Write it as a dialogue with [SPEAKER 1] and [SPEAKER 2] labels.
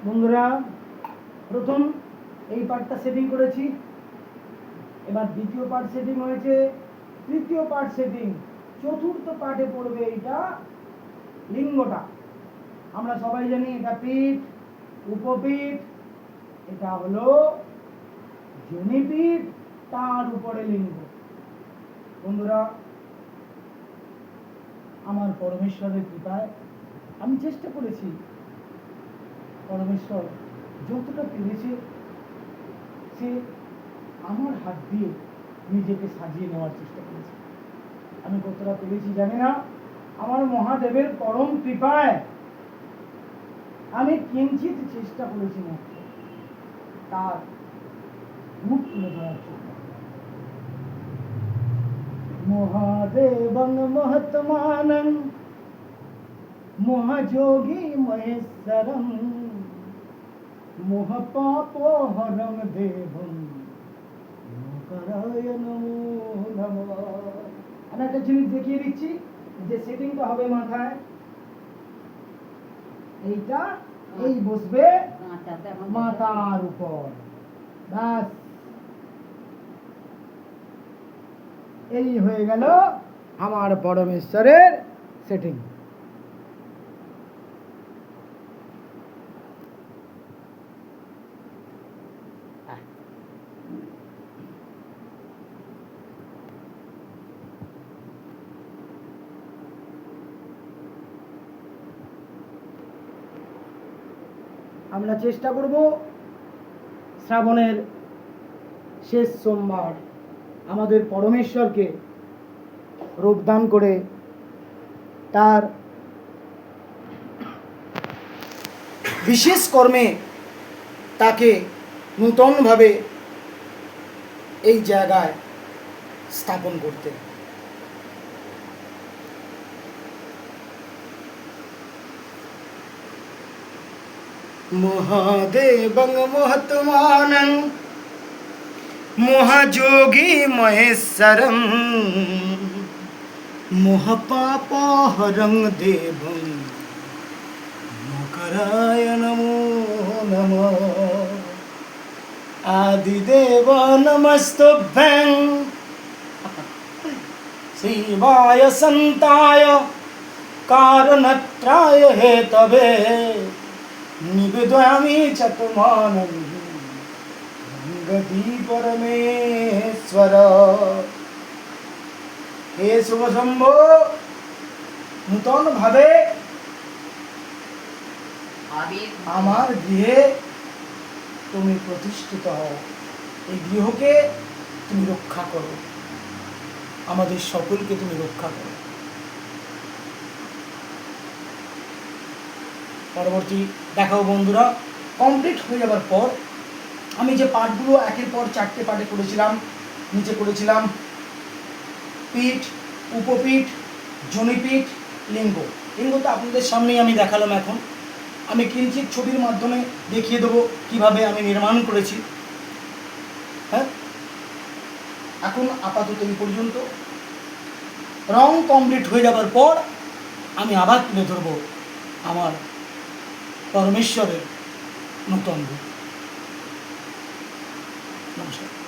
[SPEAKER 1] বন্ধুরা, প্রথম এই পার্টটা সেটিং করেছি, এবার দ্বিতীয় পার্ট সেটিং হয়েছে, তৃতীয় পার্ট সেটিং, চতুর্থ পার্টে পড়বে এইটা লিঙ্গটা। আমরা সবাই জানি এটা পিঠ, উপপিঠ, এটা হলো যোনিপিঠ, তার উপরে লিঙ্গ। বন্ধুরা, আমার পরমেশ্বরের কৃপায় আমি চেষ্টা করেছি, পরমেশ্বর যতটা পেরেছে সে আমার হাত দিয়ে নিজেকে সাজিয়ে নেওয়ার চেষ্টা করেছে। আমি কতটা পেরেছি জানি না, আমার মহাদেবের পরম কৃপায় আমি কিঞ্চিত চেষ্টা করেছি মাত্র তার রূপ তুলে ধরার জন্য। মহাদেবং মহাত্মানং মহাযোগী মহেশ্বরম মহাপাপহরং দেবং মহাকারায় নমো নমঃ। আমি একটা জিনিস দেখিয়ে দিচ্ছি, যে সেটিংটা হবে মাথায়, এইটা এই বসবে মাথার উপর, ব্যাস এই হয়ে গেল আমার পরমেশ্বরের সেটিং। আমরা চেষ্টা করব শ্রাবণের শেষ সোমবার আমাদের পরমেশ্বরকে রূপদান করে তার বিশেষ কর্মে তাকে নূতনভাবে এই জায়গায় স্থাপন করতে। মহাদেবং মহাত্মানং মহাযোগী মহেশ্বরম মহাপাপহরং দেবং মকরায় নমো নমঃ। আদিদেব নমস্তুভ্যং শিবায় সন্তায় কারণত্রায় হেতবে নিবেদয়ামি চতুমানং গতি পরমেশ্বর। হে শুভ শম্ভো, নূতন ভাবে আমার গৃহে তুমি প্রতিষ্ঠিত হও, এই গৃহকে তুমি রক্ষা করো, আমাদের সকলকে তুমি রক্ষা করো। পরবর্তী দেখাও বন্ধুরা, কমপ্লিট হয়ে যাবার পর আমি যে পার্টগুলো একের পর চারটে পার্টে করেছিলাম, নিচে করেছিলাম পিঠ, উপপিঠ, যোনিপিঠ, লিঙ্গ। লিঙ্গ তো আপনাদের সামনেই আমি দেখালাম। এখন আমি কিঞ্চিত ছবির মাধ্যমে দেখিয়ে দেবো কিভাবে আমি নির্মাণ করেছি। হ্যাঁ, এখন আপাতত এই পর্যন্ত। রং কমপ্লিট হয়ে যাবার পর আমি আবার তুলে ধরবো আমার পরমেশ্বরের নূতন রূপ। নমস্কার।